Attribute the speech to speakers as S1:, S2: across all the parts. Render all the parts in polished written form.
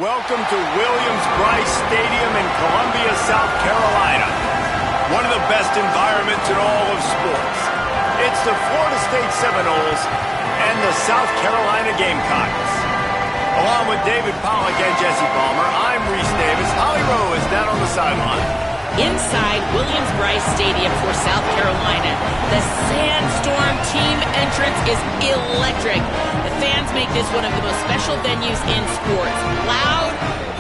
S1: Welcome to Williams-Brice Stadium in Columbia, South Carolina. One of the best environments in all of sports. It's the Florida State Seminoles and the South Carolina Gamecocks. Along with David Pollack and Jesse Palmer, I'm Reese Davis. Holly Rowe is down on the sideline.
S2: Inside Williams-Brice Stadium for South Carolina, the Sandstorm team entrance is electric. The fans make this one of the most special venues in sports. Loud,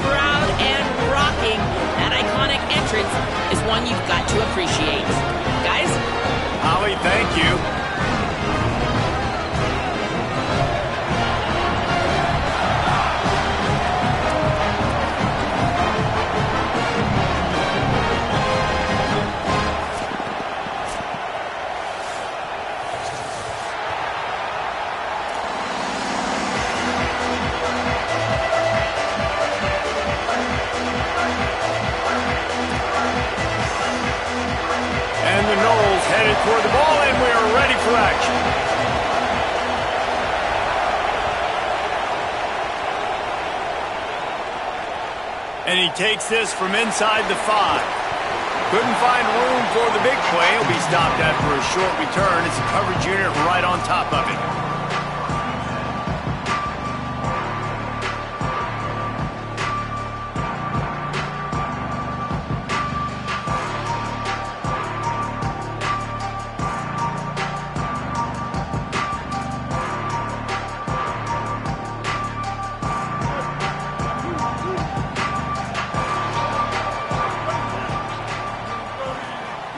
S2: proud, and rocking. That iconic entrance is one you've got to appreciate. Guys?
S1: Holly, thank you. Toward the ball, and we are ready for action. And he takes this from inside the 5. Couldn't find room for the big play. He'll be stopped after a short return. It's a coverage unit right on top of it.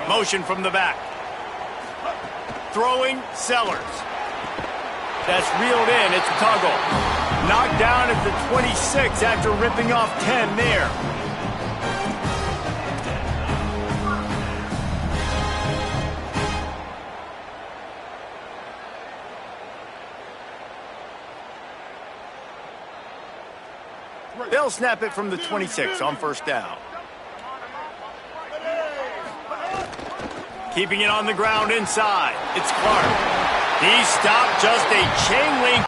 S1: Motion from the back. Throwing, Sellers. That's reeled in. It's Tuggle. Knocked down at the 26 after ripping off 10 there. They'll snap it from the 26 on first down. Keeping it on the ground inside. It's Clark. He stopped just a chain link.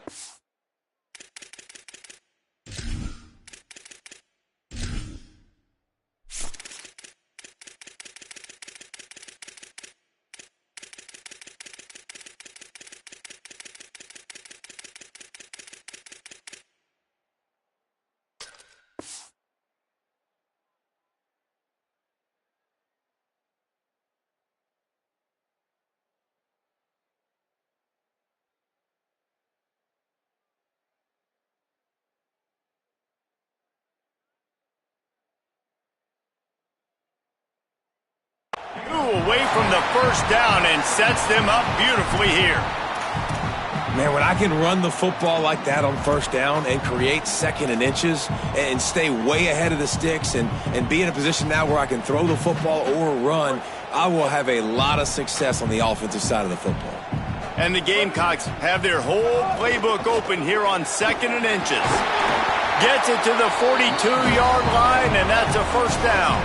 S1: Away from the first down and sets them up beautifully here.
S3: Man, when I can run the football like that on first down and create second and inches and stay way ahead of the sticks and be in a position now where I can throw the football or run, I will have a lot of success on the offensive side of the football.
S1: And the Gamecocks have their whole playbook open here on second and inches. Gets it to the 42-yard line, and that's a first down.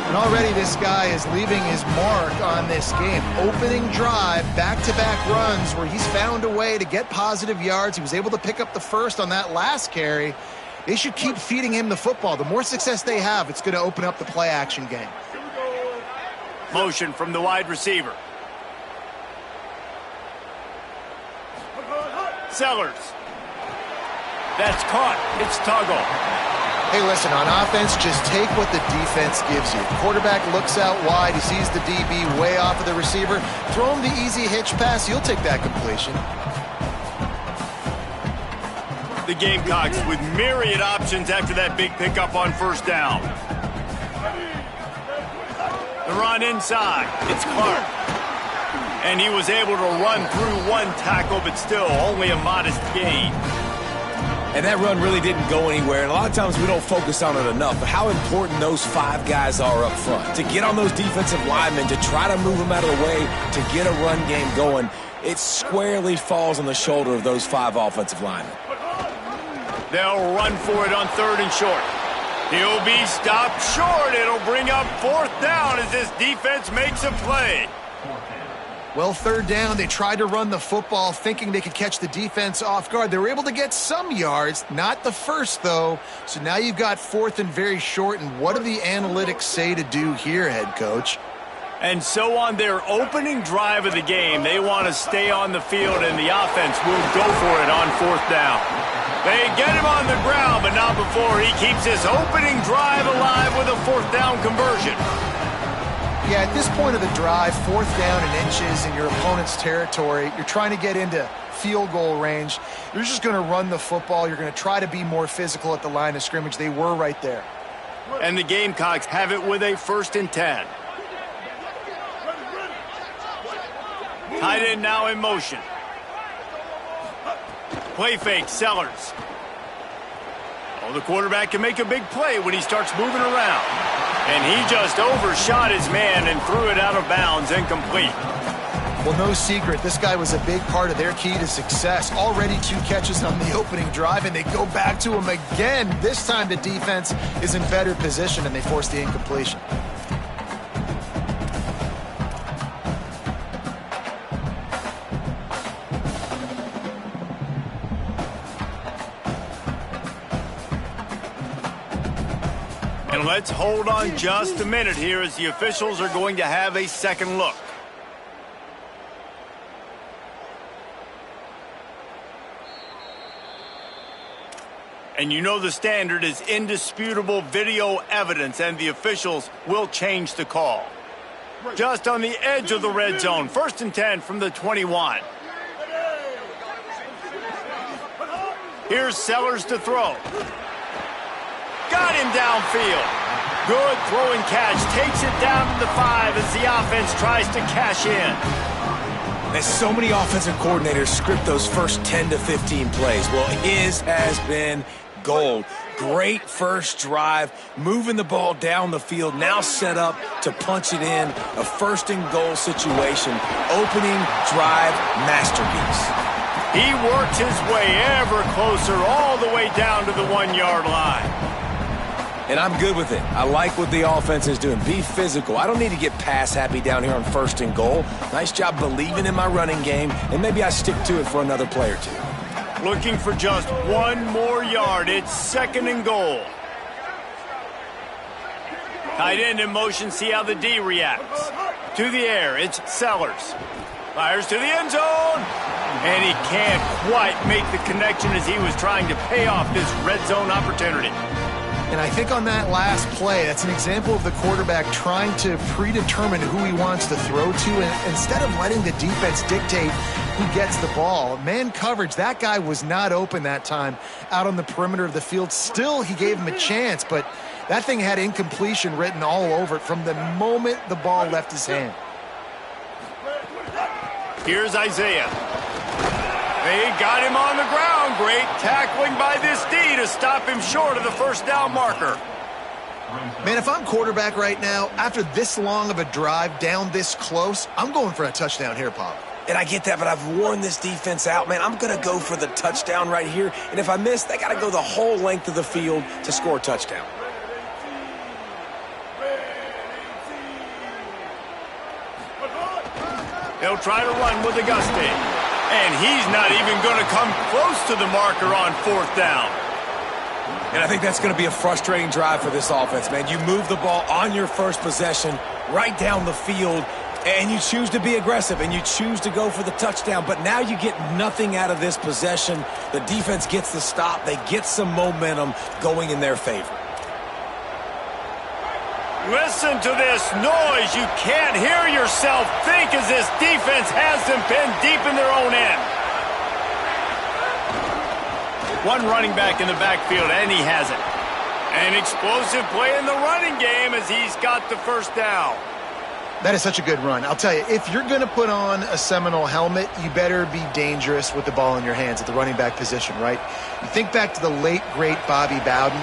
S4: And already this guy is leaving his mark on this game. Opening drive, back-to-back runs where he's found a way to get positive yards. He was able to pick up the first on that last carry. They should keep feeding him the football. The more success they have, it's going to open up the play-action game.
S1: Motion from the wide receiver. Sellers. That's caught. It's Tuggle.
S4: Hey, listen, on offense, just take what the defense gives you. Quarterback looks out wide. He sees the DB way off of the receiver. Throw him the easy hitch pass. You'll take that completion.
S1: The Gamecocks with myriad options after that big pickup on first down. The run inside. It's Clark. And he was able to run through one tackle, but still only a modest gain.
S3: And that run really didn't go anywhere, and a lot of times we don't focus on it enough, but how important those 5 guys are up front. To get on those defensive linemen, to try to move them out of the way, to get a run game going, it squarely falls on the shoulder of those 5 offensive linemen.
S1: They'll run for it on third and short. He'll be stopped short. It'll bring up fourth down as this defense makes a play.
S4: Well, third down, they tried to run the football thinking they could catch the defense off guard. They were able to get some yards, not the first, though. So now you've got fourth and very short, and what do the analytics say to do here, head coach?
S1: And so on their opening drive of the game, they want to stay on the field, and the offense will go for it on fourth down. They get him on the ground, but not before he keeps his opening drive alive with a fourth down conversion.
S4: Yeah, at this point of the drive, fourth down and inches in your opponent's territory, you're trying to get into field goal range. You're just going to run the football. You're going to try to be more physical at the line of scrimmage. They were right there.
S1: And the Gamecocks have it with a 1st and 10. Tight end now in motion. Play fake, Sellers. Oh, the quarterback can make a big play when he starts moving around. And he just overshot his man and threw it out of bounds, incomplete.
S4: Well, no secret, this guy was a big part of their key to success. Already 2 catches on the opening drive, and they go back to him again. This time the defense is in better position, and they force the incompletion.
S1: And let's hold on just a minute here as the officials are going to have a second look. And you know the standard is indisputable video evidence, and the officials will change the call. Just on the edge of the red zone, 1st and 10 from the 21. Here's Sellers to throw. Got him downfield. Good throwing catch. Takes it down to the 5 as the offense tries to cash in.
S3: As so many offensive coordinators script those first 10 to 15 plays. Well, his has been gold. Great first drive, moving the ball down the field, now set up to punch it in. A 1st and goal situation. Opening drive masterpiece.
S1: He worked his way ever closer all the way down to the 1-yard line.
S3: And I'm good with it. I like what the offense is doing. Be physical. I don't need to get pass happy down here on 1st and goal. Nice job believing in my running game, and maybe I stick to it for another play or 2.
S1: Looking for just 1 more yard. It's 2nd and goal. Tight end in motion. See how the D reacts. To the air. It's Sellers. Fires to the end zone. And he can't quite make the connection as he was trying to pay off this red zone opportunity.
S4: And I think on that last play, that's an example of the quarterback trying to predetermine who he wants to throw to, and instead of letting the defense dictate who gets the ball. Man coverage, that guy was not open that time out on the perimeter of the field. Still, he gave him a chance, but that thing had incompletion written all over it from the moment the ball left his hand.
S1: Here's Isaiah. They got him on the ground. Great tackling by this D to stop him short of the 1st down marker.
S4: Man, if I'm quarterback right now, after this long of a drive down this close, I'm going for a touchdown here, Pop.
S3: And I get that, but I've worn this defense out, man. I'm going to go for the touchdown right here. And if I miss, they got to go the whole length of the field to score a touchdown.
S1: They'll try to run with Auguste. And he's not even going to come close to the marker on 4th down.
S3: And I think that's going to be a frustrating drive for this offense, man. You move the ball on your first possession right down the field, and you choose to be aggressive, and you choose to go for the touchdown. But now you get nothing out of this possession. The defense gets the stop. They get some momentum going in their favor.
S1: Listen to this noise. You can't hear yourself think as this defense has them pinned deep in their own end. One running back in the backfield, and he has it. An explosive play in the running game as he's got the 1st down.
S4: That is such a good run. I'll tell you, if you're going to put on a Seminole helmet, you better be dangerous with the ball in your hands at the running back position, right? You think back to the late, great Bobby Bowden.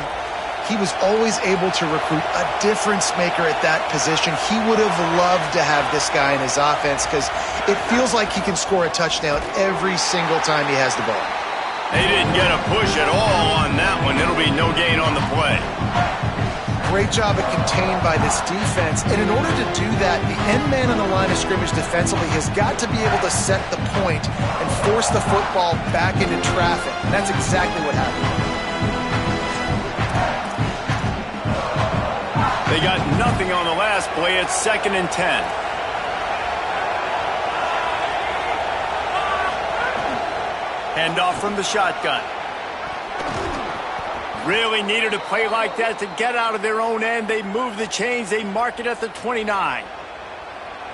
S4: He was always able to recruit a difference maker at that position. He would have loved to have this guy in his offense because it feels like he can score a touchdown every single time he has the ball.
S1: They didn't get a push at all on that one. It'll be no gain on the play.
S4: great job of contained by this defense. And in order to do that, the end man on the line of scrimmage defensively has got to be able to set the point and force the football back into traffic. And that's exactly what happened.
S1: They got nothing on the last play. It's 2nd and 10. Handoff from the shotgun. Really needed a play like that to get out of their own end. They move the chains. They mark it at the 29.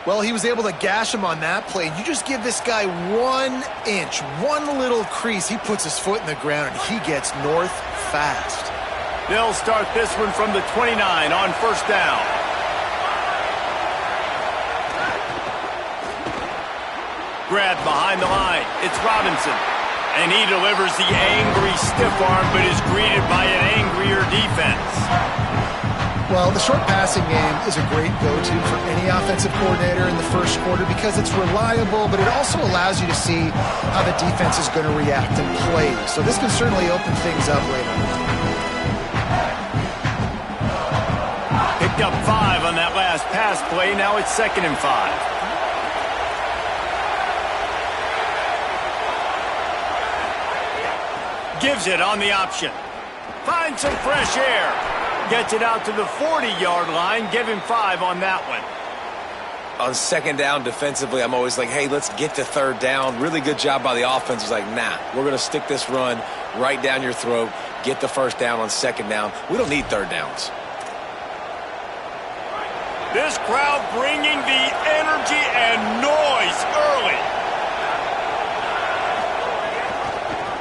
S4: Well, he was able to gash him on that play. You just give this guy 1 inch, one little crease. He puts his foot in the ground, and he gets north fast.
S1: They'll start this one from the 29 on 1st down. Grabbed behind the line. It's Robinson. And he delivers the angry stiff arm, but is greeted by an angrier defense.
S4: Well, the short passing game is a great go-to for any offensive coordinator in the first quarter because it's reliable, but it also allows you to see how the defense is going to react and play. So this can certainly open things up later.
S1: Picked up 5 on that last pass play. Now it's 2nd and 5. Gives it on the option. Finds some fresh air. Gets it out to the 40-yard line. Give him 5 on that one.
S3: On 2nd down defensively, I'm always like, hey, let's get to 3rd down. Really good job by the offense. It's like, nah, we're going to stick this run right down your throat. Get the 1st down on 2nd down. We don't need 3rd downs.
S1: This crowd bringing the energy and noise early.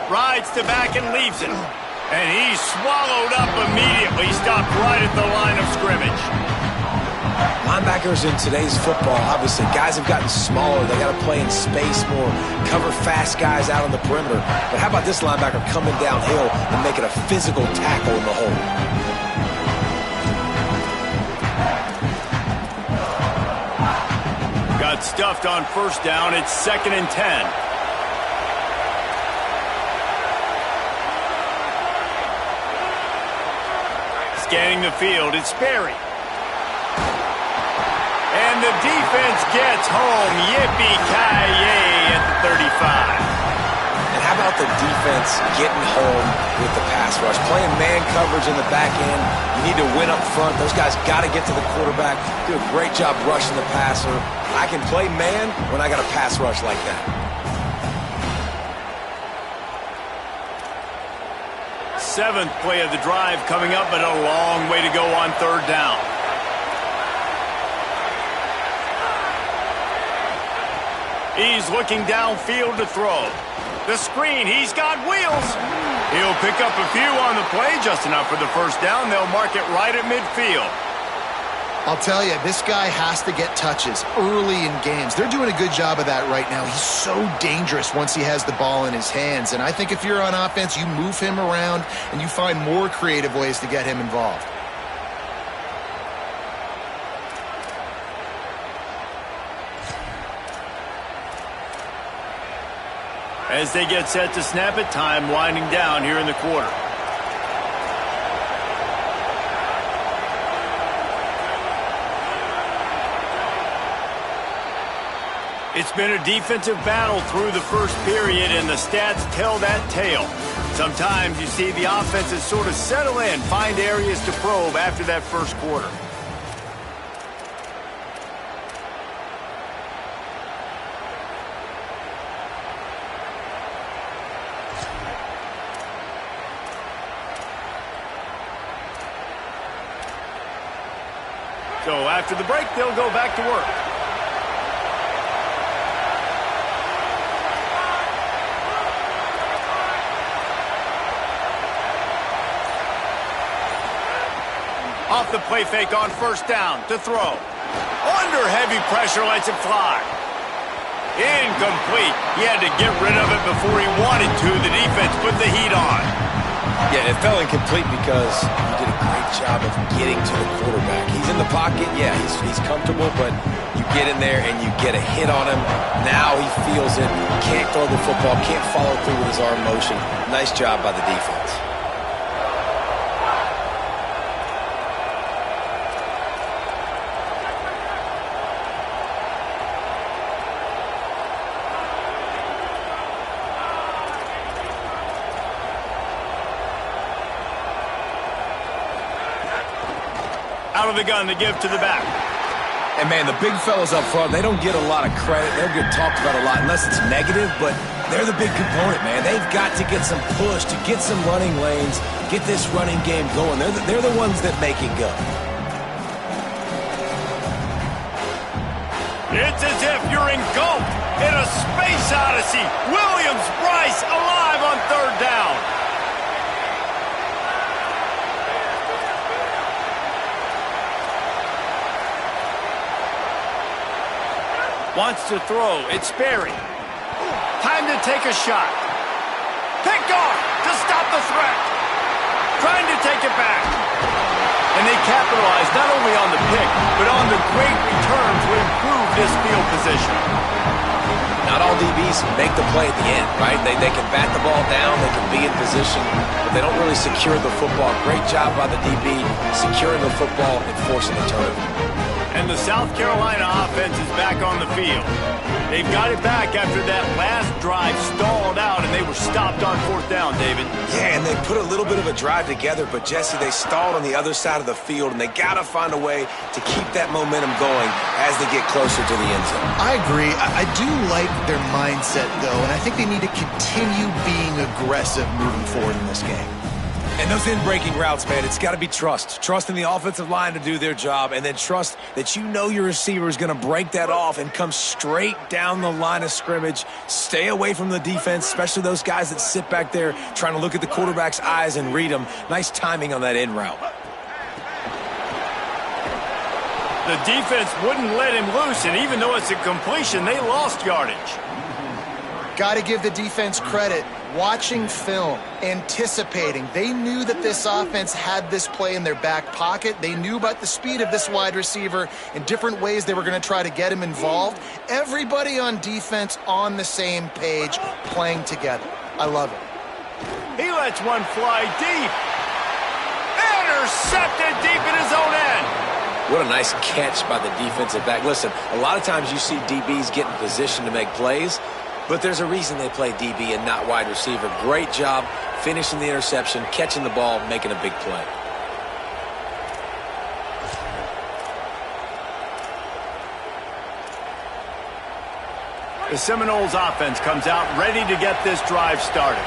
S1: Rides to back and leaves it. And he's swallowed up immediately. Stopped right at the line of scrimmage.
S3: Linebackers in today's football, obviously, guys have gotten smaller. They got to play in space more, cover fast guys out on the perimeter. But how about this linebacker coming downhill and making a physical tackle in the hole?
S1: Got stuffed on 1st down. It's 2nd and 10. Scanning the field, it's Sperry. And the defense gets home. Yippee-ki-yay at the 35.
S3: And how about the defense getting home with the pass rush? Playing man coverage in the back end. You need to win up front. Those guys got to get to the quarterback. Do a great job rushing the passer. I can play man when I got a pass rush like that.
S1: 7th play of the drive coming up, but a long way to go on 3rd down. He's looking downfield to throw. The screen, he's got wheels. He'll pick up a few on the play, just enough for the 1st down. They'll mark it right at midfield.
S4: I'll tell you, this guy has to get touches early in games. They're doing a good job of that right now. He's so dangerous once he has the ball in his hands. And I think if you're on offense, you move him around and you find more creative ways to get him involved.
S1: As they get set to snap it, time winding down here in the quarter. It's been a defensive battle through the first period, and the stats tell that tale. Sometimes you see the offenses sort of settle in, find areas to probe after that first quarter. So after the break, they'll go back to work. Off the play fake on 1st down to throw. Under heavy pressure, lets it fly. Incomplete. He had to get rid of it before he wanted to. The defense put the heat on.
S3: Yeah, it fell incomplete because he did a great job of getting to the quarterback. He's in the pocket, yeah, he's comfortable, but you get in there and you get a hit on him. Now he feels it, can't throw the football, can't follow through with his arm motion. Nice job by the defense.
S1: Out of the gun to give to the back.
S3: And, man, the big fellas up front, they don't get a lot of credit. They don't get talked about a lot unless it's negative, but they're the big component, man. They've got to get some push, to get some running lanes, get this running game going. They're the ones that make it go.
S1: It's as if you're engulfed in a space odyssey. Williams-Brice alive on third down. Wants to throw. It's Sperry. Time to take a shot. Picked off to stop the threat. Trying to take it back. And they capitalize not only on the pick, but on the great return to improve this field position.
S3: Not all DBs make the play at the end, right? They can bat the ball down, they can be in position, but they don't really secure the football. Great job by the DB securing the football and forcing the turnover.
S1: And the South Carolina offense is back on the field. They've got it back after that last drive stalled out, and they were stopped on fourth down, David.
S3: Yeah, and they put a little bit of a drive together, but, Jesse, they stalled on the other side of the field, and they got to find a way to keep that momentum going as they get closer to the end zone.
S4: I agree. I do like their mindset, though, and I think they need to continue being aggressive moving forward in this game.
S3: And those in-breaking routes, man, it's got to be trust. Trust in the offensive line to do their job, and then trust that you know your receiver is going to break that off and come straight down the line of scrimmage. Stay away from the defense, especially those guys that sit back there trying to look at the quarterback's eyes and read them. Nice timing on that in route.
S1: The defense wouldn't let him loose, and even though it's a completion, they lost yardage.
S4: Got to give the defense credit. Watching film, anticipating. They knew that this offense had this play in their back pocket. They knew about the speed of this wide receiver and different ways they were going to try to get him involved. Everybody on defense on the same page, playing together. I love it.
S1: He lets one fly deep. Intercepted deep in his own end.
S3: What a nice catch by the defensive back. Listen, a lot of times you see DBs get in position to make plays, but there's a reason they play DB and not wide receiver. Great job finishing the interception, catching the ball, making a big play.
S1: The Seminoles offense comes out ready to get this drive started.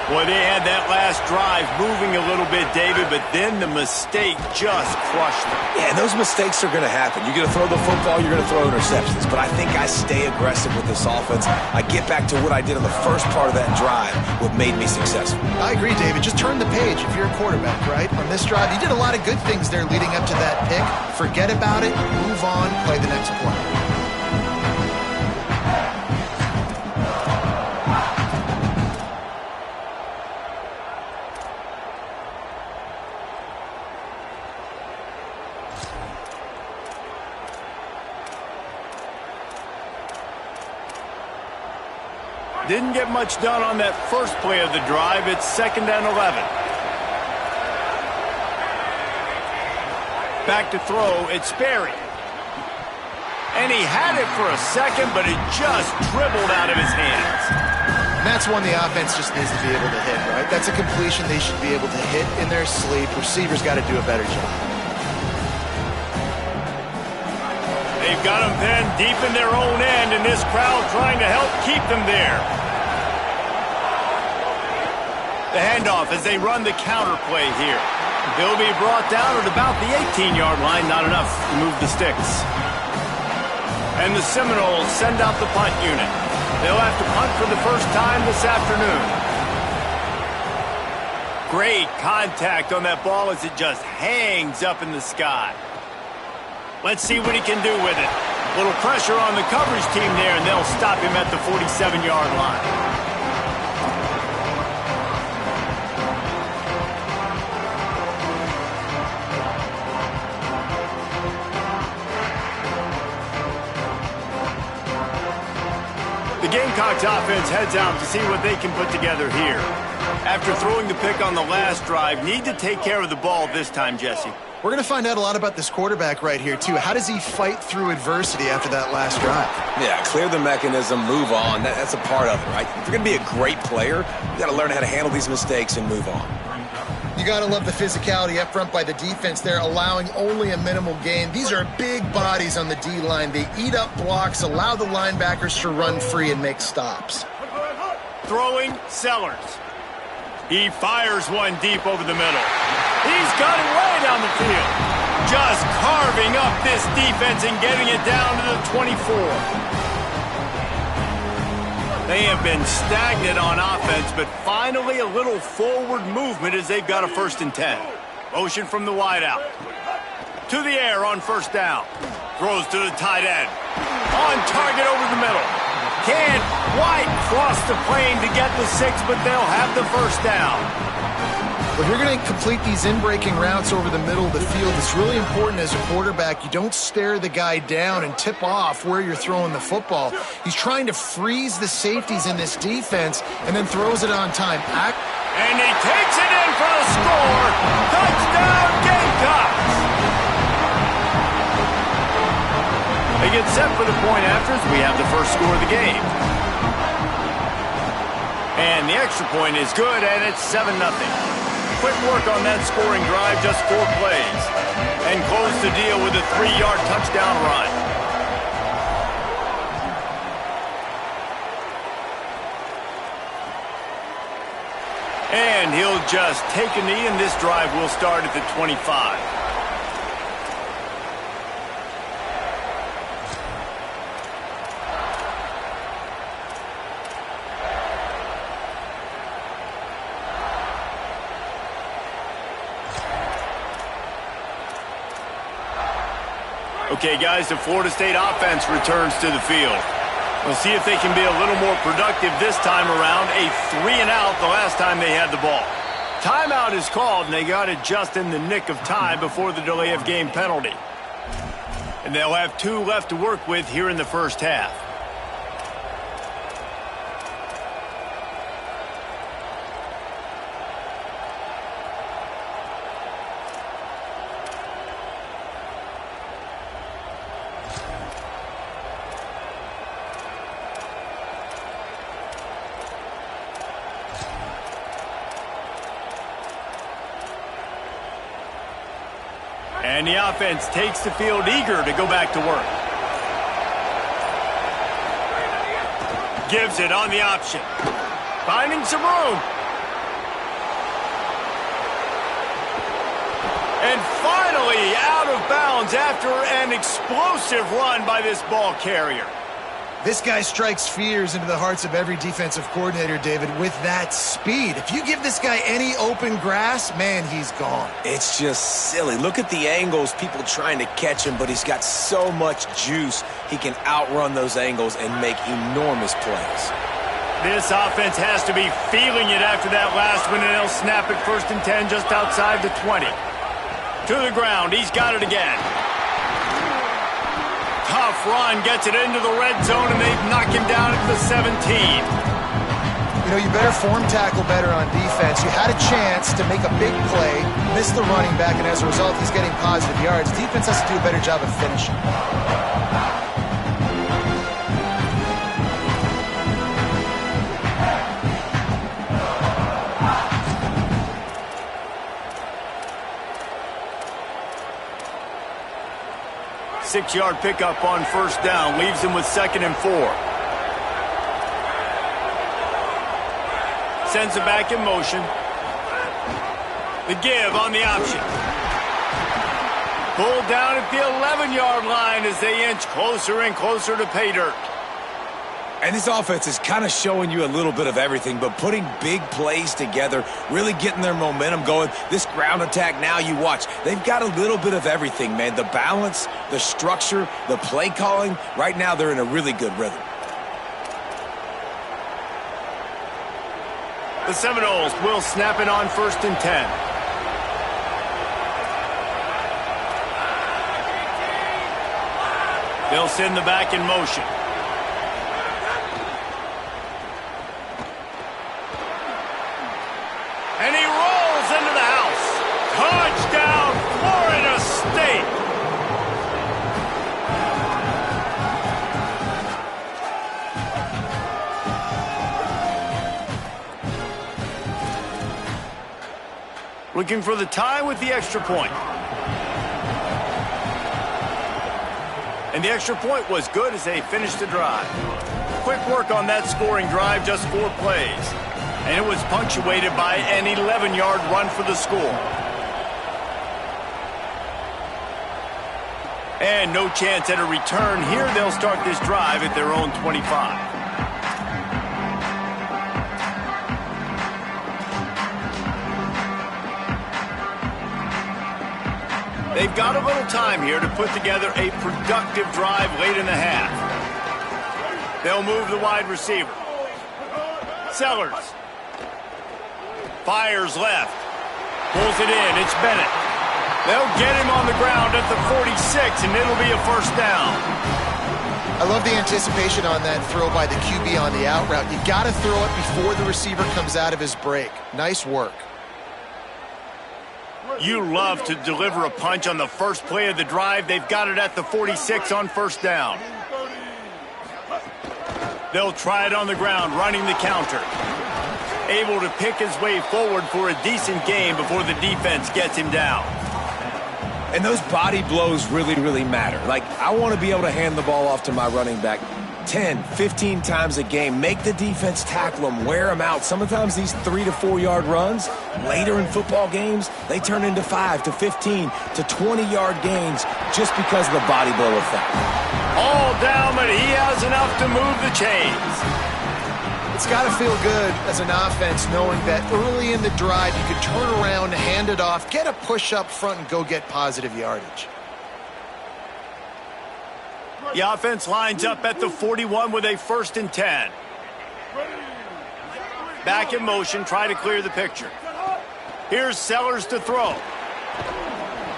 S1: Boy, they had that last drive moving a little bit, David, but then the mistake just crushed them.
S3: Yeah, and those mistakes are going to happen. You're going to throw the football, you're going to throw interceptions. But I think I stay aggressive with this offense. I get back to what I did on the first part of that drive, what made me successful.
S4: I agree, David. Just turn the page if you're a quarterback, right? On this drive, you did a lot of good things there leading up to that pick. Forget about it, move on, play the next play.
S1: Didn't get much done on that first play of the drive. It's 2nd and 11. Back to throw. It's Sperry. And he had it for a second, but it just dribbled out of his hands.
S4: And that's one the offense just needs to be able to hit, right? That's a completion they should be able to hit in their sleep. Receivers got to do a better job.
S1: They've got them pinned deep in their own end, and this crowd trying to help keep them there. The handoff as they run the counter play here. They'll be brought down at about the 18-yard line, not enough to move the sticks. And the Seminoles send out the punt unit. They'll have to punt for the first time this afternoon. Great contact on that ball as it just hangs up in the sky. Let's see what he can do with it. A little pressure on the coverage team there, and they'll stop him at the 47-yard line. The Gamecocks offense heads out to see what they can put together here. After throwing the pick on the last drive, need to take care of the ball this time, Jesse.
S4: We're going to find out a lot about this quarterback right here, too. How does he fight through adversity after that last drive?
S3: Yeah, clear the mechanism, move on. That's a part of it, right? If you're going to be a great player, you got to learn how to handle these mistakes and move on.
S4: You got to love the physicality up front by the defense there, allowing only a minimal gain. These are big bodies on the D-line. They eat up blocks, allow the linebackers to run free and make stops.
S1: Throwing Sellers. He fires one deep over the middle. He's got it way down the field. Just carving up this defense and getting it down to the 24. They have been stagnant on offense, but finally a little forward movement as they've got a 1st and 10. Motion from the wideout. To the air on 1st down. Throws to the tight end. On target over the middle. Can't quite cross the plane to get the 6, but they'll have the 1st down.
S4: If you're going to complete these in-breaking routes over the middle of the field, it's really important as a quarterback you don't stare the guy down and tip off where you're throwing the football. He's trying to freeze the safeties in this defense and then throws it on time.
S1: And he takes it in for the score. Touchdown, Gamecocks! They get set for the point afters. We have the first score of the game. And the extra point is good, and it's 7-0. Quick work on that scoring drive, just 4 plays. And close the deal with a 3-yard touchdown run. And he'll just take a knee, and this drive will start at the 25. Okay, guys, the Florida State offense returns to the field. We'll see if they can be a little more productive this time around. A 3-and-out the last time they had the ball. Timeout is called, and they got it just in the nick of time before the delay of game penalty. And they'll have 2 left to work with here in the first half. And the offense takes the field eager to go back to work. Gives it on the option. Finding some room. And finally out of bounds after an explosive run by this ball carrier.
S4: This guy strikes fears into the hearts of every defensive coordinator, David, with that speed. If you give this guy any open grass, man, he's gone.
S3: It's just silly. Look at the angles, people trying to catch him, but he's got so much juice. He can outrun those angles and make enormous plays.
S1: This offense has to be feeling it after that last one, and they'll snap it 1st and 10 just outside the 20. To the ground, he's got it again. Tough run, gets it into the red zone, and they've knocked him down at the 17.
S4: You know, you better form tackle better on defense. You had a chance to make a big play, missed the running back, and as a result, he's getting positive yards. Defense has to do a better job of finishing.
S1: Six-yard pickup on 1st down. Leaves him with 2nd and 4. Sends it back in motion. The give on the option. Pulled down at the 11-yard line as they inch closer and closer to pay dirt.
S3: And this offense is kind of showing you a little bit of everything, but putting big plays together, really getting their momentum going. This ground attack now, you watch. They've got a little bit of everything, man. The balance, the structure, the play calling. Right now, they're in a really good rhythm.
S1: The Seminoles will snap it on 1st and 10. They'll send the back in motion. And he rolls into the house. Touchdown, Florida State. Looking for the tie with the extra point. And the extra point was good as they finished the drive. Quick work on that scoring drive, just 4 plays. And it was punctuated by an 11-yard run for the score. And no chance at a return here. They'll start this drive at their own 25. They've got a little time here to put together a productive drive late in the half. They'll move the wide receiver. Sellers. Fires left. Pulls it in. It's Bennett. They'll get him on the ground at the 46, and it'll be a first down.
S4: I love the anticipation on that throw by the QB on the out route. You got to throw it before the receiver comes out of his break. Nice work.
S1: You love to deliver a punch on the first play of the drive. They've got it at the 46 on first down. They'll try it on the ground, running the counter. Able to pick his way forward for a decent gain before the defense gets him down.
S3: And those body blows really, really matter. Like, I want to be able to hand the ball off to my running back 10, 15 times a game. Make the defense tackle them, wear them out. Sometimes these 3 to 4 yard runs, later in football games, they turn into 5 to 15 to 20-yard gains just because of the body blow effect.
S1: All down, but he has enough to move the chains.
S4: It's got to feel good as an offense knowing that early in the drive you could turn around, hand it off, get a push up front, and go get positive yardage.
S1: The offense lines up at the 41 with a 1st and 10. Back in motion, try to clear the picture. Here's Sellers to throw.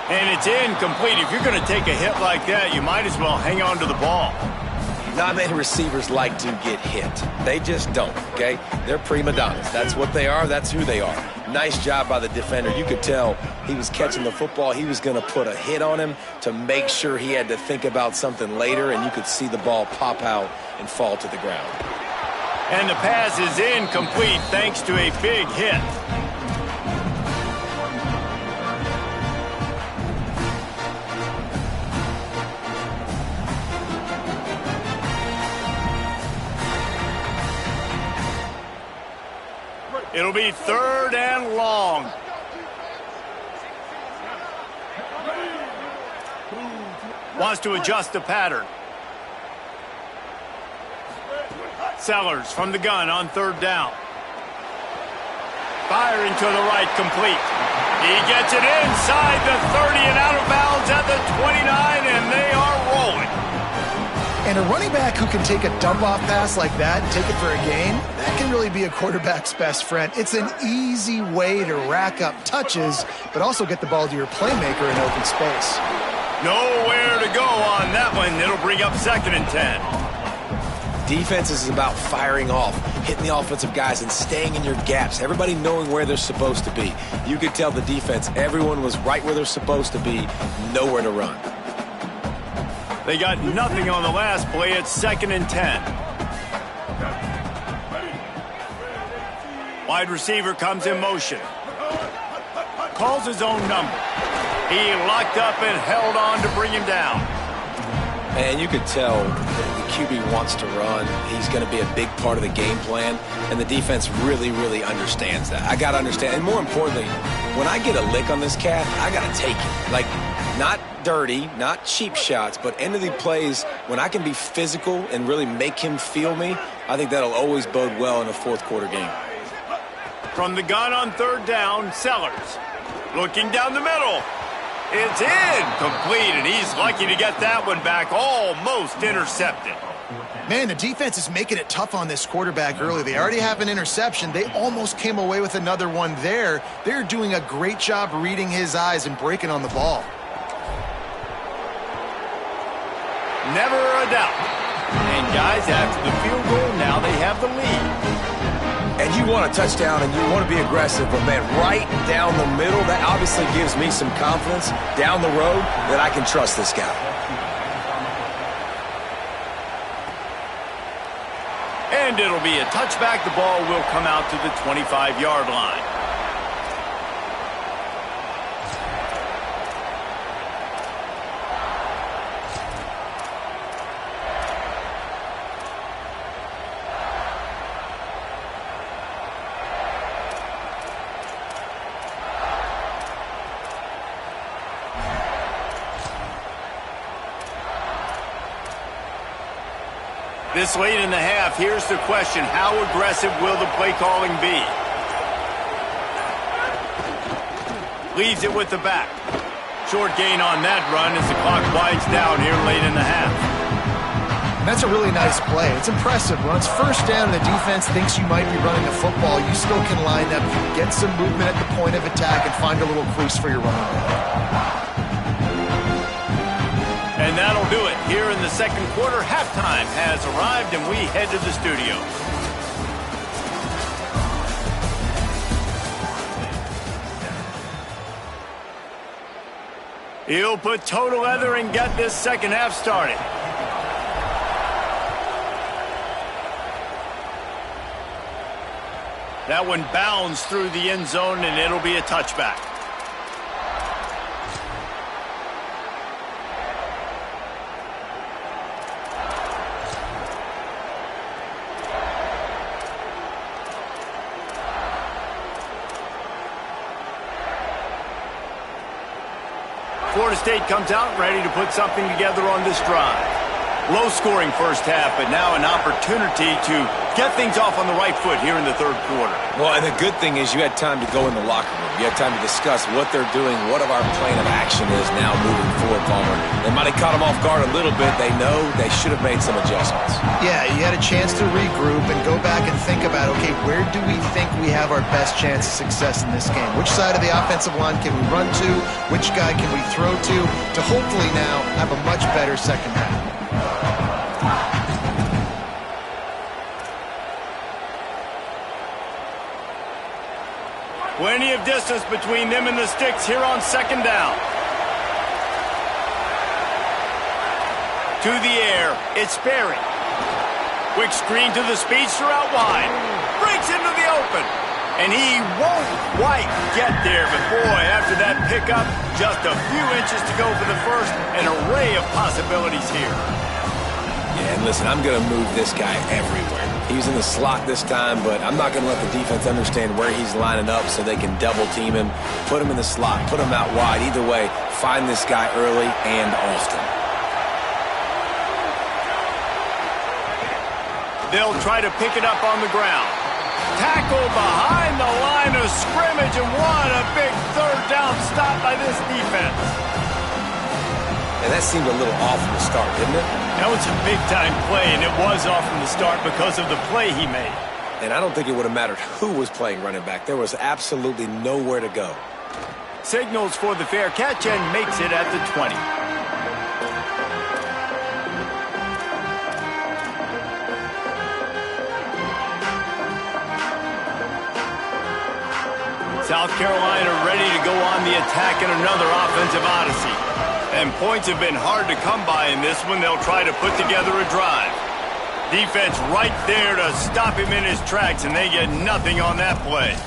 S1: And it's incomplete. If you're going to take a hit like that, you might as well hang on to the ball.
S3: Not many receivers like to get hit. They just don't, okay? They're prima donnas. That's what they are. That's who they are. Nice job by the defender. You could tell he was catching the football. He was going to put a hit on him to make sure he had to think about something later, and you could see the ball pop out and fall to the ground.
S1: And the pass is incomplete thanks to a big hit. It'll be 3rd and long. Wants to adjust the pattern. Sellers from the gun on 3rd down. Firing to the right, complete. He gets it inside the 30 and out of bounds at the 29, and they are rolling.
S4: And a running back who can take a dump-off pass like that and take it for a gain, that can really be a quarterback's best friend. It's an easy way to rack up touches, but also get the ball to your playmaker in open space.
S1: Nowhere to go on that one. It'll bring up 2nd and 10.
S3: Defense is about firing off, hitting the offensive guys, and staying in your gaps. Everybody knowing where they're supposed to be. You could tell the defense, everyone was right where they're supposed to be, nowhere to run.
S1: They got nothing on the last play. It's 2nd and 10. Wide receiver comes in motion. Calls his own number. He locked up and held on to bring him down.
S3: And you could tell the QB wants to run. He's going to be a big part of the game plan, and the defense really, really understands that. I got to understand, and more importantly, when I get a lick on this cat, I got to take it. Like, not dirty, not cheap shots, but end of the plays, when I can be physical and really make him feel me, I think that'll always bode well in a 4th quarter game.
S1: From the gun on 3rd down, Sellers. Looking down the middle. It's incomplete, and he's lucky to get that one back, almost intercepted.
S4: Man, the defense is making it tough on this quarterback early. They already have an interception. They almost came away with another one there. They're doing a great job reading his eyes and breaking on the ball.
S1: Never a doubt. And guys, after the field goal, now they have the lead.
S3: And you want a touchdown and you want to be aggressive, but man, right down the middle, that obviously gives me some confidence down the road that I can trust this guy.
S1: And it'll be a touchback. The ball will come out to the 25-yard line. This late in the half, here's the question. How aggressive will the play calling be? Leaves it with the back. Short gain on that run as the clock winds down here late in the half.
S4: And that's a really nice play. It's impressive. When it's first down and the defense thinks you might be running the football, you still can line up, get some movement at the point of attack, and find a little crease for your running back.
S1: And that'll do it. Here in the second quarter, halftime has arrived, and we head to the studio. He'll put toe to leather and get this second half started. That one bounds through the end zone, and it'll be a touchback. Florida State comes out ready to put something together on this drive. Low-scoring first half, but now an opportunity to get things off on the right foot here in the third quarter.
S3: Well, and the good thing is you had time to go in the locker room. You had time to discuss what they're doing, what our plan of action is now moving forward, Palmer. They might have caught them off guard a little bit. They know they should have made some adjustments.
S4: Yeah, you had a chance to regroup and go back and think about, okay, where do we think we have our best chance of success in this game? Which side of the offensive line can we run to? Which guy can we throw to hopefully now have a much better second half?
S1: Plenty of distance between them and the sticks here on second down. To the air, it's Sperry. Quick screen to the speedster out wide. Breaks into the open. And he won't quite get there, but boy, after that pickup, just a few inches to go for the first. An array of possibilities here.
S3: Yeah, and listen, I'm going to move this guy everywhere. He's in the slot this time, but I'm not going to let the defense understand where he's lining up so they can double-team him, put him in the slot, put him out wide. Either way, find this guy early and often.
S1: They'll try to pick it up on the ground. Tackle behind the line of scrimmage, and what a big third down stop by this defense.
S3: And that seemed a little off from the start, didn't it?
S1: That was a big-time play, and it was off from the start because of the play he made.
S3: And I don't think it would have mattered who was playing running back. There was absolutely nowhere to go.
S1: Signals for the fair catch and makes it at the 20. South Carolina ready to go on the attack in another offensive odyssey. And points have been hard to come by in this one. They'll try to put together a drive. Defense right there to stop him in his tracks, and they get nothing on that play.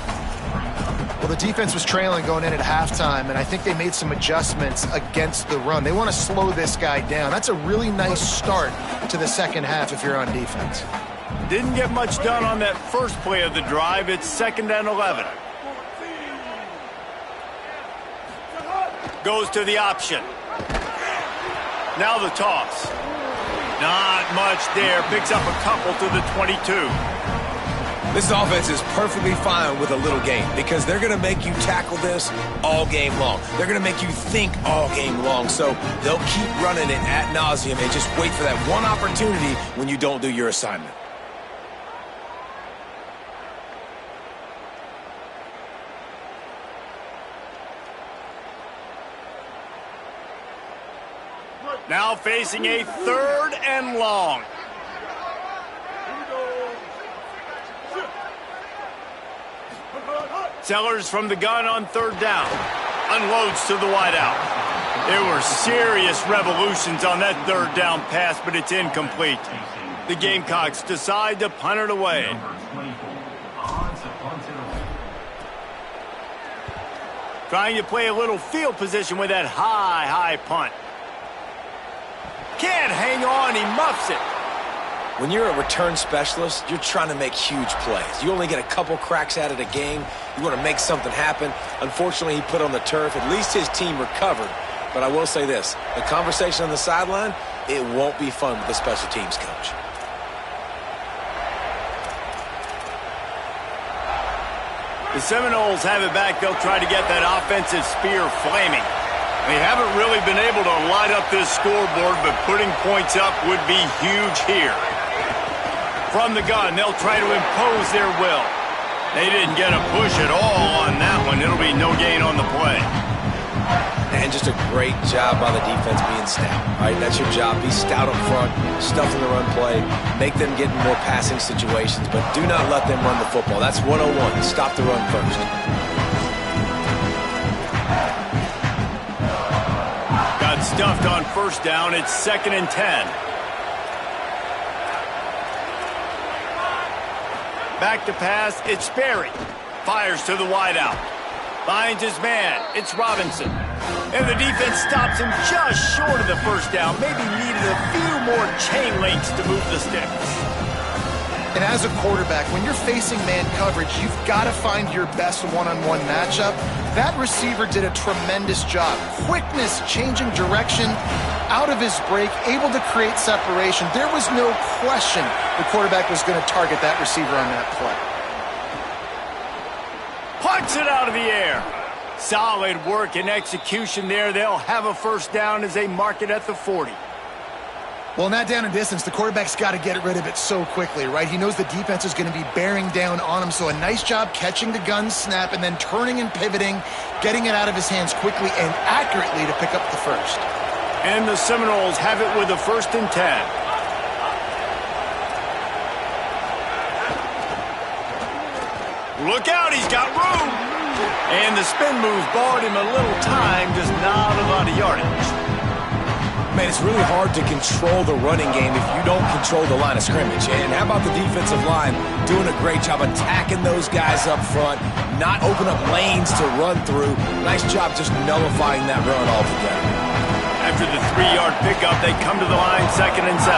S4: Well, the defense was trailing going in at halftime, and I think they made some adjustments against the run. They want to slow this guy down. That's a really nice start to the second half if you're on defense.
S1: Didn't get much done on that first play of the drive. It's 2nd and 11. Goes to the option. Now the toss. Not much there. Picks up a couple to the 22.
S3: This offense is perfectly fine with a little game because they're going to make you tackle this all game long. They're going to make you think all game long. So they'll keep running it ad nauseum and just wait for that one opportunity when you don't do your assignment.
S1: Now facing a 3rd and long. Sellers from the gun on 3rd down. Unloads to the wideout. There were serious revolutions on that 3rd down pass, but it's incomplete. The Gamecocks decide to punt it away. Trying to play a little field position with that high punt. Can't hang on, he muffs it.
S3: When you're a return specialist, you're trying to make huge plays. You only get a couple cracks at it a game. You want to make something happen. Unfortunately, he put on the turf. At least his team recovered. But I will say this, the conversation on the sideline, it won't be fun with the special teams coach.
S1: The Seminoles have it back. They'll try to get that offensive spear flaming. They haven't really been able to light up this scoreboard, but putting points up would be huge here. From the gun, they'll try to impose their will. They didn't get a push at all on that one. It'll be no gain on the play.
S3: And just a great job by the defense being stout. All right, that's your job. Be stout up front, stuff in the run play, make them get in more passing situations, but do not let them run the football. That's 101. Stop the run first.
S1: Got stuffed on first down. It's 2nd and 10. Back to pass. It's Sperry. Fires to the wideout. Finds his man. It's Robinson. And the defense stops him just short of the first down. Maybe needed a few more chain links to move the sticks.
S4: And as a quarterback, when you're facing man coverage, you've got to find your best one-on-one matchup. That receiver did a tremendous job. Quickness, changing direction, out of his break, able to create separation. There was no question the quarterback was going to target that receiver on that play.
S1: Punts it out of the air. Solid work and execution there. They'll have a first down as they mark it at the 40.
S4: Well, in that down and distance, the quarterback's got to get rid of it so quickly, right? He knows the defense is going to be bearing down on him, so a nice job catching the gun snap and then turning and pivoting, getting it out of his hands quickly and accurately to pick up the first.
S1: And the Seminoles have it with a 1st and 10. Look out, he's got room. And the spin move bought him a little time, just not a lot of yardage.
S3: Man, it's really hard to control the running game if you don't control the line of scrimmage. And how about the defensive line doing a great job attacking those guys up front, not open up lanes to run through. Nice job just nullifying that run altogether.
S1: After the 3-yard pickup, they come to the line, 2nd and 7.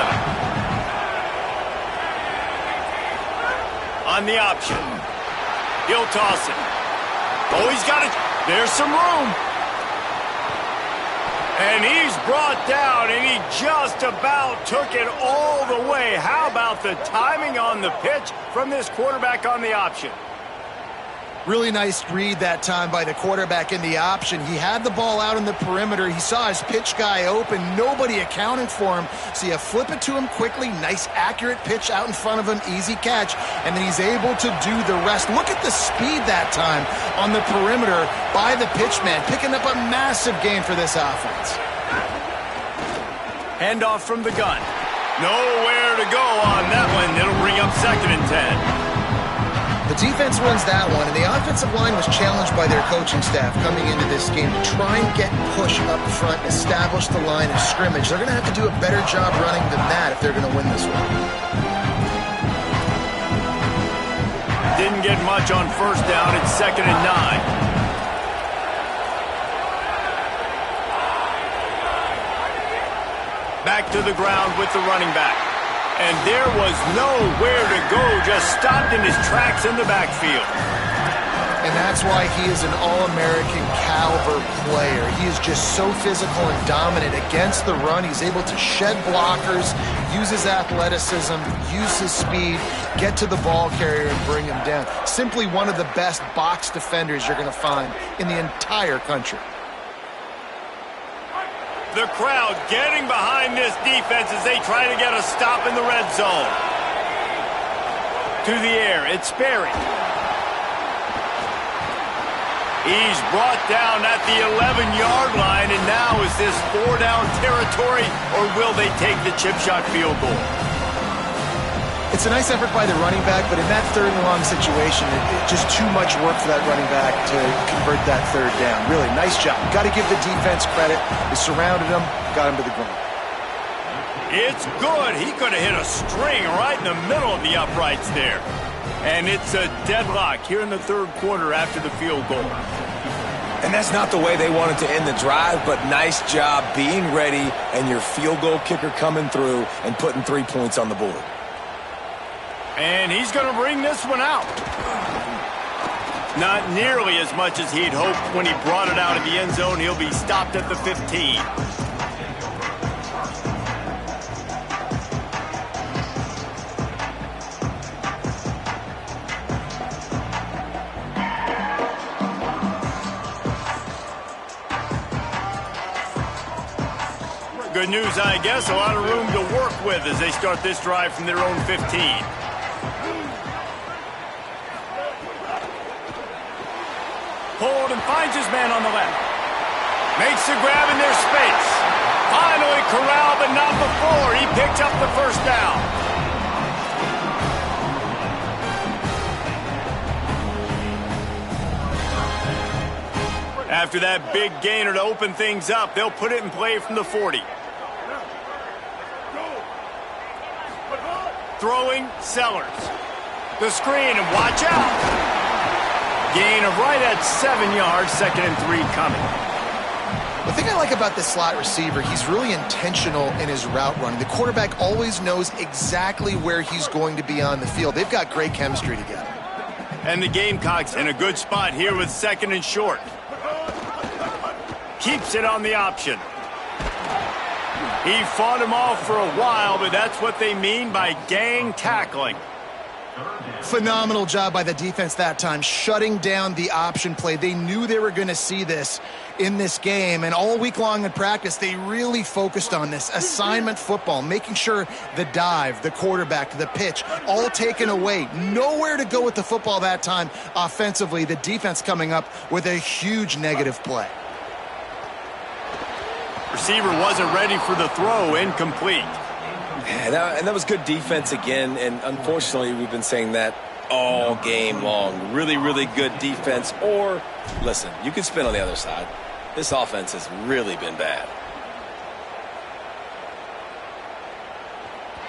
S1: On the option. He'll toss it. Oh, he's got it. There's some room. And he's brought down, and he just about took it all the way. How about the timing on the pitch from this quarterback on the option?
S4: Really nice read that time by the quarterback in the option. He had the ball out in the perimeter. He saw his pitch guy open. Nobody accounting for him. So you flip it to him quickly. Nice, accurate pitch out in front of him. Easy catch. And then he's able to do the rest. Look at the speed that time on the perimeter by the pitchman, picking up a massive gain for this offense.
S1: Handoff from the gun. Nowhere to go on that one. It'll bring up 2nd and 10.
S4: The defense wins that one, and the offensive line was challenged by their coaching staff coming into this game to try and get push up front, establish the line of scrimmage. They're going to have to do a better job running than that if they're going to win this one.
S1: Didn't get much on first down. It's 2nd and 9. Back to the ground with the running back. And there was nowhere to go, just stopped in his tracks in the backfield.
S4: And that's why he is an All-American caliber player. He is just so physical and dominant against the run. He's able to shed blockers, use his athleticism, use his speed, get to the ball carrier and bring him down. Simply one of the best box defenders you're going to find in the entire country.
S1: The crowd getting behind this defense as they try to get a stop in the red zone. To the air, it's Sperry. He's brought down at the 11-yard line, and now is this 4-down territory, or will they take the chip shot field goal?
S4: It's a nice effort by the running back, but in that 3rd and long situation, it's just too much work for that running back to convert that 3rd down. Really, nice job. Got to give the defense credit. They surrounded him, got him to the ground.
S1: It's good. He could have hit a string right in the middle of the uprights there. And it's a deadlock here in the 3rd quarter after the field goal.
S3: And that's not the way they wanted to end the drive, but nice job being ready and your field goal kicker coming through and putting 3 points on the board.
S1: And he's going to bring this one out. Not nearly as much as he'd hoped when he brought it out of the end zone. He'll be stopped at the 15. Good news, I guess. A lot of room to work with as they start this drive from their own 15. Hold and finds his man on the left. Makes the grab in their space. Finally corralled, but not before. He picked up the first down. After that big gainer to open things up, they'll put it in play from the 40. Throwing, Sellers. The screen, and watch out. Gain of right at 7 yards, 2nd and 3 coming.
S4: The thing I like about this slot receiver, he's really intentional in his route running. The quarterback always knows exactly where he's going to be on the field. They've got great chemistry together.
S1: And the Gamecocks in a good spot here with 2nd and short. Keeps it on the option. He fought him off for a while, but that's what they mean by gang tackling.
S4: Phenomenal job by the defense that time, shutting down the option play. They knew they were going to see this in this game, and all week long in practice, they really focused on this assignment football, making sure the dive, the quarterback, the pitch, all taken away. Nowhere to go with the football that time offensively. The defense coming up with a huge negative play.
S1: Receiver wasn't ready for the throw, incomplete.
S3: And that was good defense again, and unfortunately we've been saying that all game long. Really, really good defense, or, listen, you can spin on the other side. This offense has really been bad.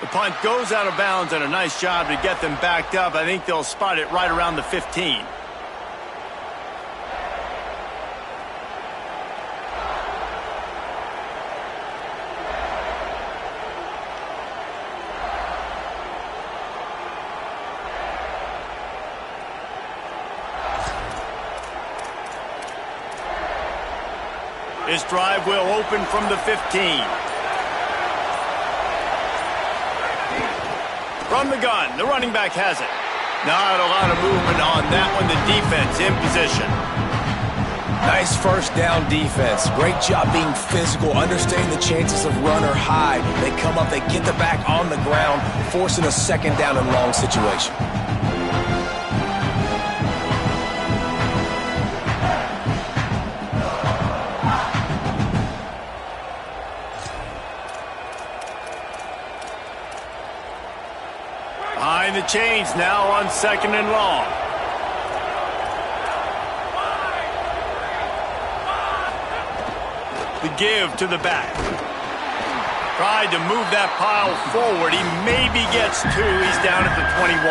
S1: The punt goes out of bounds, and a nice job to get them backed up. I think they'll spot it right around the 15. This drive will open from the 15. From the gun, the running back has it. Not a lot of movement on that one. The defense in position.
S3: Nice first down defense. Great job being physical, understanding the chances of run or hide. They come up, they get the back on the ground, forcing a 2nd down and long situation.
S1: Behind the chains now on 2nd and long. The give to the back. Tried to move that pile forward. He maybe gets 2. He's down at the 21.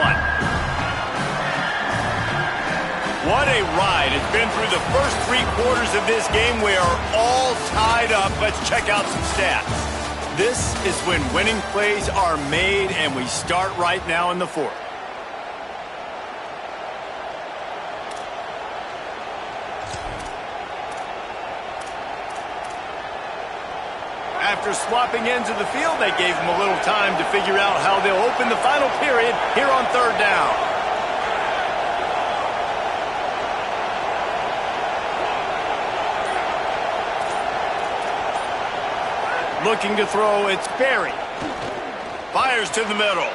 S1: What a ride. It's been through the first 3 quarters of this game. We are all tied up. Let's check out some stats. This is when winning plays are made, and we start right now in the 4th. After swapping ends of the field, they gave him a little time to figure out how they'll open the final period here on 3rd down. Looking to throw, it's Berry. Fires to the middle.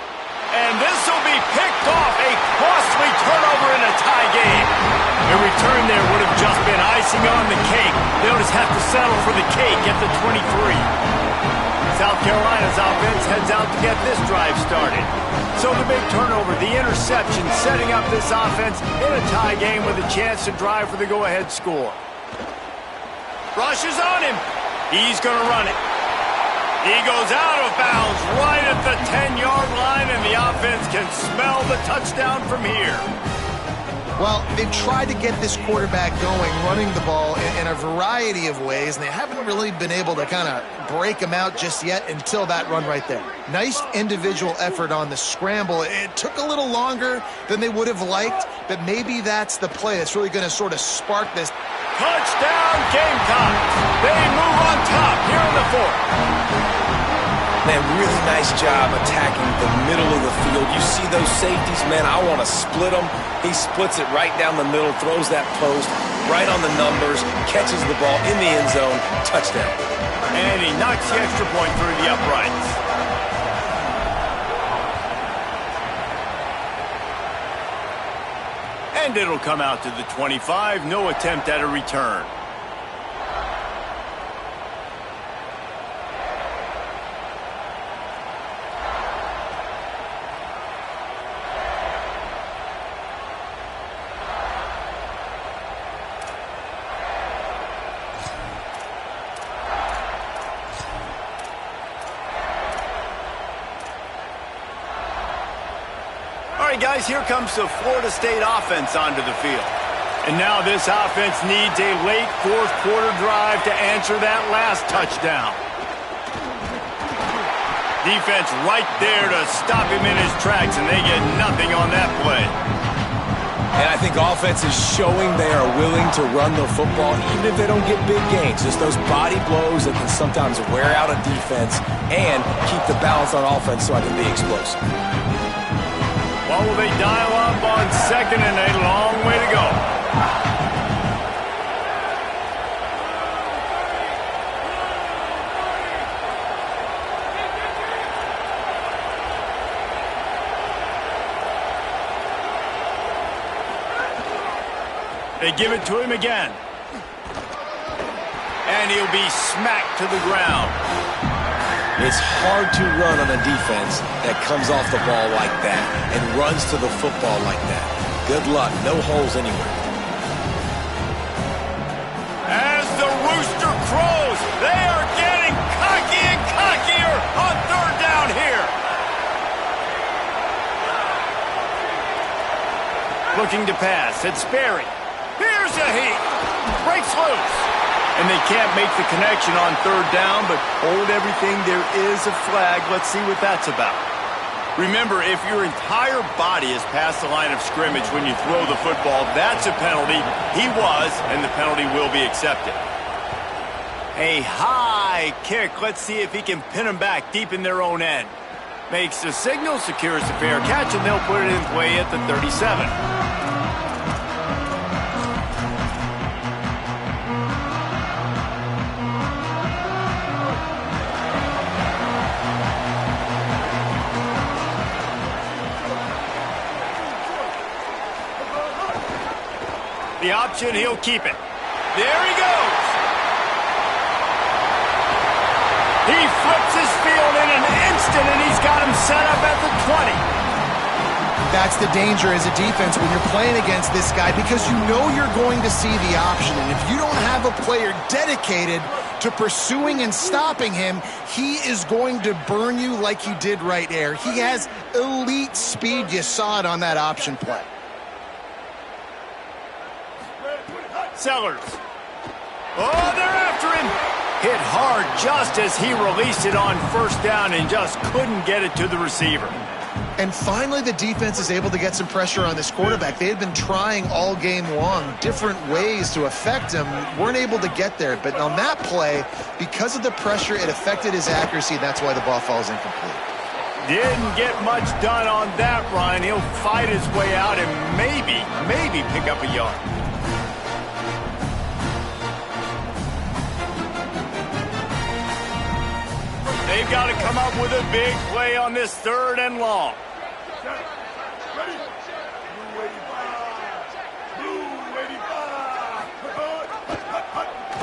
S1: And this will be picked off. A costly turnover in a tie game. A return there would have just been icing on the cake. They'll just have to settle for the cake at the 23. South Carolina's offense heads out to get this drive started. So the big turnover, the interception, setting up this offense in a tie game with a chance to drive for the go-ahead score. Rushes on him. He's going to run it. He goes out of bounds right at the 10-yard line, and the offense can smell the touchdown from here.
S4: Well, they've tried to get this quarterback going, running the ball in a variety of ways, and they haven't really been able to kind of break him out just yet until that run right there. Nice individual effort on the scramble. It took a little longer than they would have liked, but maybe that's the play that's really going to sort of spark this.
S1: Touchdown, Gamecocks. They move on top here in the 4th.
S3: Man, really nice job attacking the middle of the field. You see those safeties, man, I want to split them. He splits it right down the middle, throws that post. right on the numbers, catches the ball in the end zone, touchdown.
S1: And he knocks the extra point through the uprights. And it'll come out to the 25. No attempt at a return. Guys, here comes the Florida State offense onto the field. And now this offense needs a late fourth quarter drive to answer that last touchdown. Defense right there to stop him in his tracks, and they get nothing on that play.
S3: And I think offense is showing they are willing to run the football even if they don't get big gains. Just those body blows that can sometimes wear out a defense and keep the balance on offense so I can be explosive.
S1: What will they dial up on second and a long way to go? They give it to him again. And he'll be smacked to the ground.
S3: It's hard to run on a defense that comes off the ball like that and runs to the football like that. Good luck. No holes anywhere.
S1: As the rooster crows, they are getting cocky and cockier on third down here. Looking to pass. It's Sperry. Here's a heat. Breaks loose. And they can't make the connection on third down, but hold everything. There is a flag. Let's see what that's about. Remember, if your entire body is past the line of scrimmage when you throw the football, that's a penalty. He was, and the penalty will be accepted. A high kick. Let's see if he can pin them back deep in their own end. Makes the signal, secures the fair catch, and they'll put it in play at the 37. The option, he'll keep it. There he goes. He flips his field in an instant, and he's got him set up at the 20.
S4: That's the danger as a defense when you're playing against this guy, because you know you're going to see the option. And if you don't have a player dedicated to pursuing and stopping him, he is going to burn you like he did right there. He has elite speed. You saw it on that option play.
S1: Sellers. Oh, they're after him. Hit hard just as he released it on first down and just couldn't get it to the receiver.
S4: And finally, the defense is able to get some pressure on this quarterback. They had been trying all game long different ways to affect him. Weren't able to get there. But on that play, because of the pressure, it affected his accuracy. That's why the ball falls incomplete.
S1: Didn't get much done on that run. He'll fight his way out and maybe pick up a yard. They've got to come up with a big play on this third and long.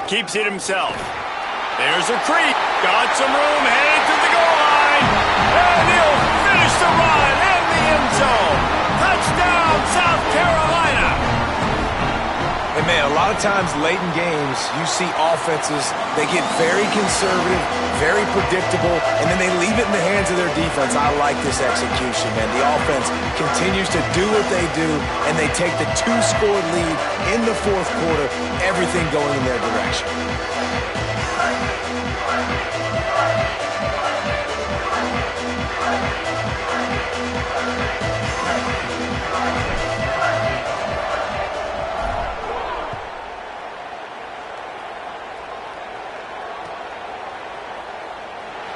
S1: Keeps it himself. There's a creep. Got some room, headed to the goal line. And he'll finish the run in the end zone. Touchdown, South Carolina.
S3: And man, a lot of times late in games, you see offenses, they get very conservative, very predictable, and then they leave it in the hands of their defense. I like this execution, man. The offense continues to do what they do, and they take the 2-score lead in the fourth quarter, everything going in their direction.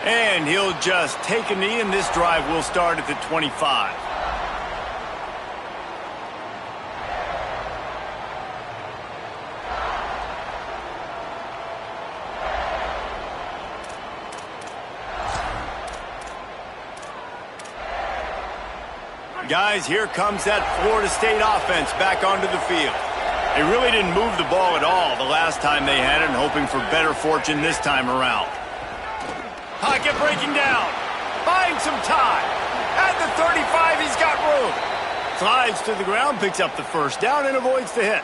S1: And he'll just take a knee, and this drive will start at the 25. Guys, here comes that Florida State offense back onto the field. They really didn't move the ball at all the last time they had it, and hoping for better fortune this time around. Pocket breaking down. Buying some time. At the 35, he's got room. Slides to the ground, picks up the first down, and avoids the hit.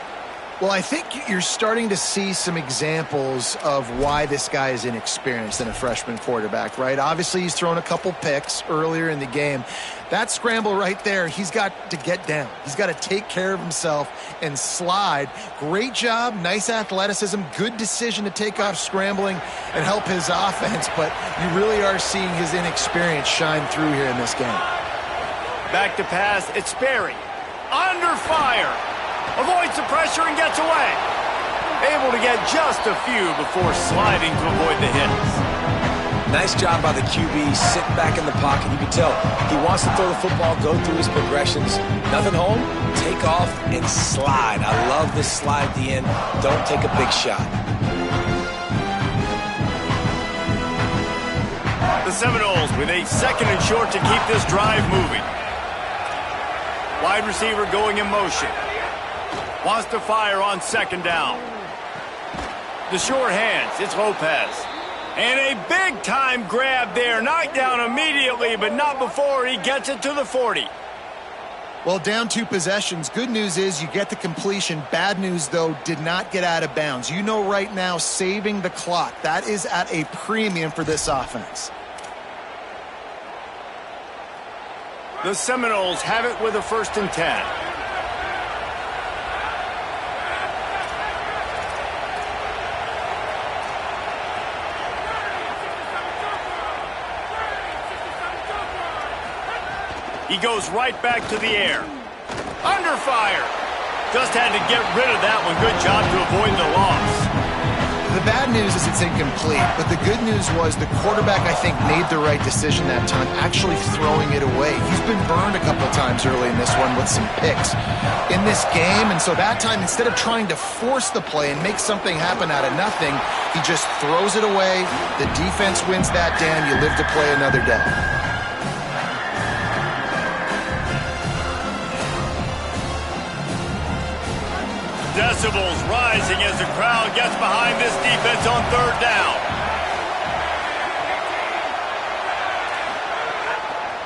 S4: Well, I think you're starting to see some examples of why this guy is inexperienced in a freshman quarterback, right? Obviously, he's thrown a couple picks earlier in the game. That scramble right there, he's got to get down. He's got to take care of himself and slide. Great job, nice athleticism, good decision to take off scrambling and help his offense, but you really are seeing his inexperience shine through here in this game.
S1: Back to pass, it's Sperry. Under fire. Avoids the pressure and gets away. Able to get just a few before sliding to avoid the hits.
S3: Nice job by the QB, sitting back in the pocket. You can tell he wants to throw the football, go through his progressions. Nothing home, take off and slide. I love this slide at the end. Don't take a big shot.
S1: The Seminoles with a second and short to keep this drive moving. Wide receiver going in motion. Wants to fire on second down. The short hands, it's Lopez. And a big-time grab there. Knocked down immediately, but not before he gets it to the 40.
S4: Well, down 2 possessions. Good news is you get the completion. Bad news, though, did not get out of bounds. You know right now, saving the clock. That is at a premium for this offense.
S1: The Seminoles have it with a 1st and 10. He goes right back to the air. Under fire. Just had to get rid of that one. Good job to avoid the loss.
S4: The bad news is it's incomplete, but the good news was the quarterback, I think, made the right decision that time, actually throwing it away. He's been burned a couple times early in this one with some picks in this game, and so that time, instead of trying to force the play and make something happen out of nothing, he just throws it away. The defense wins that down. You live to play another day.
S1: Decibels rising as the crowd gets behind this defense on 3rd down.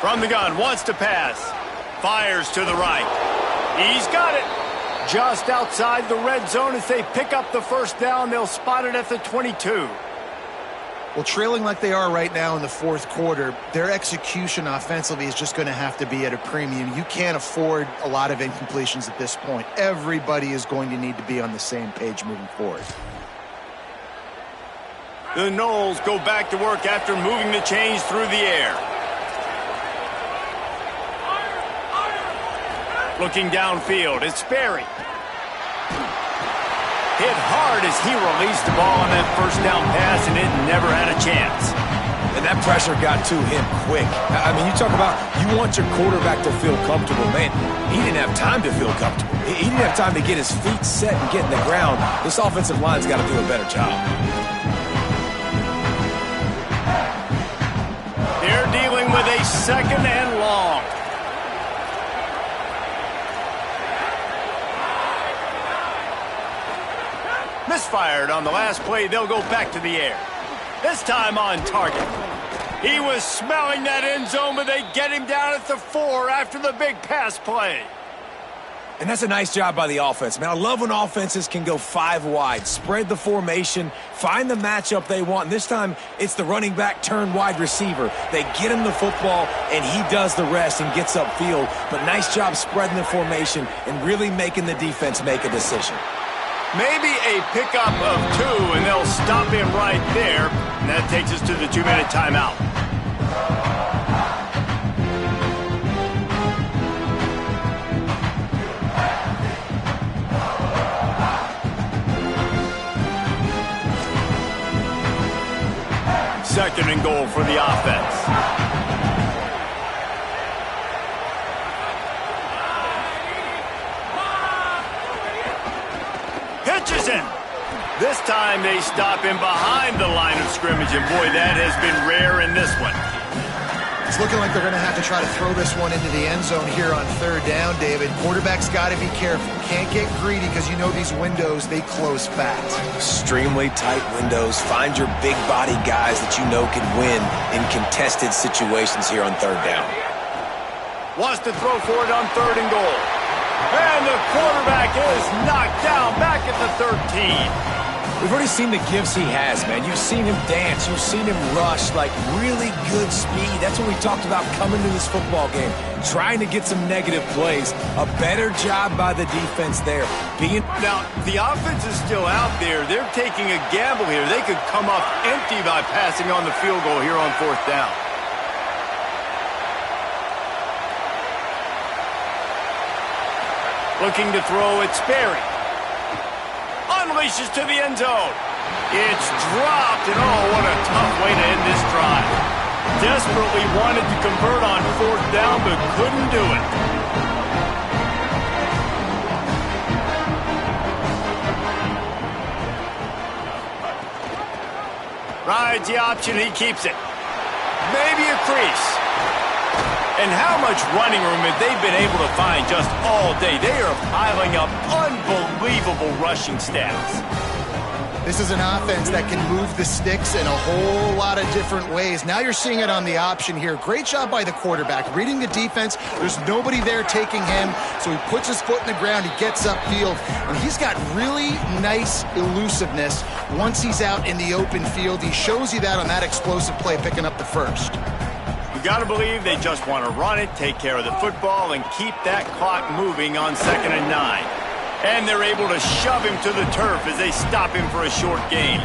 S1: From the gun, wants to pass. Fires to the right. He's got it. Just outside the red zone as they pick up the 1st down. They'll spot it at the 22.
S4: Well, trailing like they are right now in the 4th quarter, their execution offensively is just going to have to be at a premium. You can't afford a lot of incompletions at this point. Everybody is going to need to be on the same page moving forward.
S1: The Noles go back to work after moving the chains through the air. Looking downfield, it's Sperry. Hit hard as he released the ball on that 1st down pass, and it never had a chance.
S3: And that pressure got to him quick. I mean, you talk about you want your quarterback to feel comfortable. Man, he didn't have time to feel comfortable. He didn't have time to get his feet set and get in the ground. This offensive line's got to do a better job.
S1: They're dealing with a 2nd and long. Misfired on the last play. They'll go back to the air. This time on target. He was smelling that end zone, but they get him down at the 4 after the big pass play.
S3: And that's a nice job by the offense. Man, I love when offenses can go 5 wide, spread the formation, find the matchup they want. And this time, it's the running back turned wide receiver. They get him the football, and he does the rest and gets upfield. But nice job spreading the formation and really making the defense make a decision.
S1: Maybe a pickup of 2, and they'll stop him right there. And that takes us to the 2-minute timeout. Second and goal for the offense. Pitches it. This time they stop him behind the line of scrimmage, and boy, that has been rare in this one.
S4: It's looking like they're going to have to try to throw this one into the end zone here on third down, David. Quarterback's got to be careful. Can't get greedy because you know these windows, they close fast.
S3: Extremely tight windows. Find your big body guys that you know can win in contested situations here on third down.
S1: Wants to throw for it on 3rd and goal. And the quarterback is knocked down back at the 13.
S3: We've already seen the gifts he has, man. You've seen him dance. You've seen him rush, like really good speed. That's what we talked about coming to this football game, trying to get some negative plays. A better job by the defense there.
S1: Now, the offense is still out there. They're taking a gamble here. They could come up empty by passing on the field goal here on 4th down. Looking to throw, it's Sperry. Unleashes to the end zone. It's dropped, and oh, what a tough way to end this drive. Desperately wanted to convert on 4th down, but couldn't do it. Rides the option, he keeps it. Maybe a crease. And how much running room have they been able to find just all day? They are piling up unbelievable rushing stats.
S4: This is an offense that can move the sticks in a whole lot of different ways. Now you're seeing it on the option here. Great job by the quarterback. Reading the defense, there's nobody there taking him, so he puts his foot in the ground, he gets upfield, and he's got really nice elusiveness once he's out in the open field. He shows you that on that explosive play, picking up the first.
S1: You got to believe they just want to run it, take care of the football, and keep that clock moving on 2nd and 9. And they're able to shove him to the turf as they stop him for a short gain.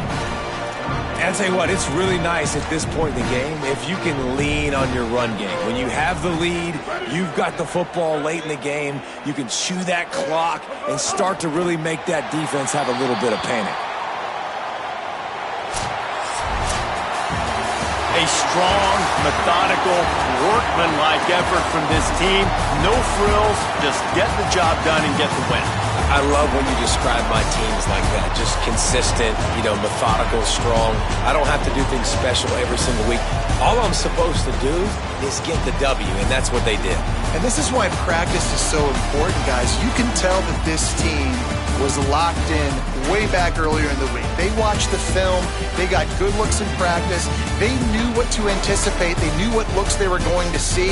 S3: And I'll tell you what, it's really nice at this point in the game if you can lean on your run game. When you have the lead, you've got the football late in the game, you can chew that clock and start to really make that defense have a little bit of panic.
S1: A strong, methodical, workmanlike effort from this team. No frills, just get the job done and get the win.
S3: I love when you describe my teams like that. Just consistent, methodical, strong. I don't have to do things special every single week. All I'm supposed to do is get the W, and that's what they did.
S4: And this is why practice is so important, guys. You can tell that this team was locked in way back earlier in the week. They watched the film. They got good looks in practice. They knew what to anticipate. They knew what looks they were going to see.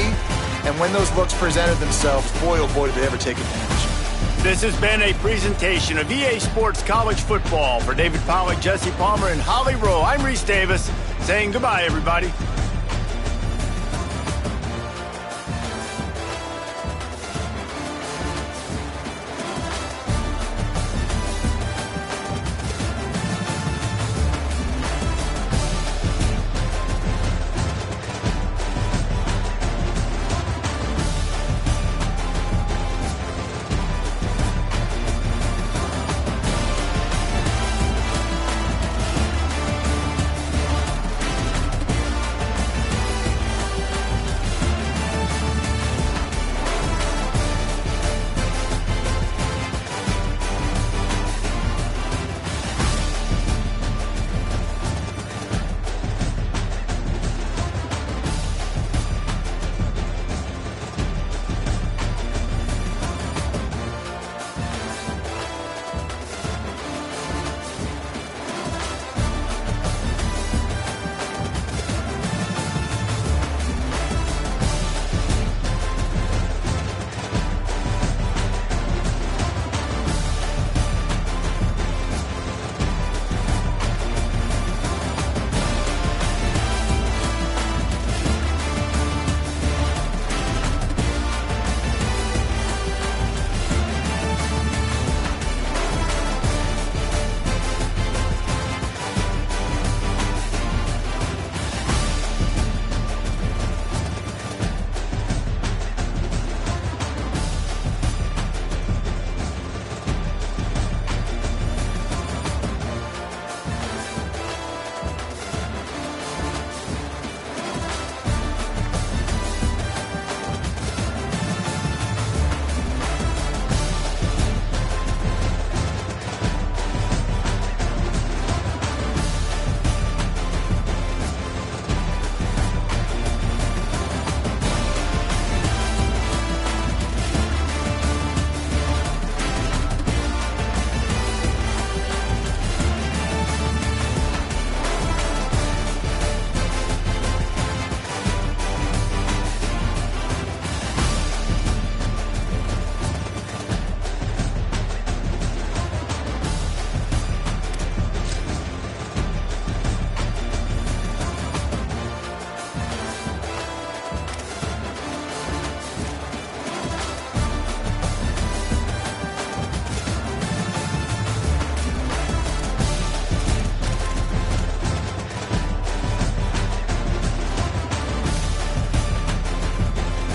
S4: And when those looks presented themselves, boy, oh boy, did they ever take advantage.
S1: This has been a presentation of EA Sports College Football. For David Pollack, Jesse Palmer, and Holly Rowe, I'm Reese Davis saying goodbye, everybody.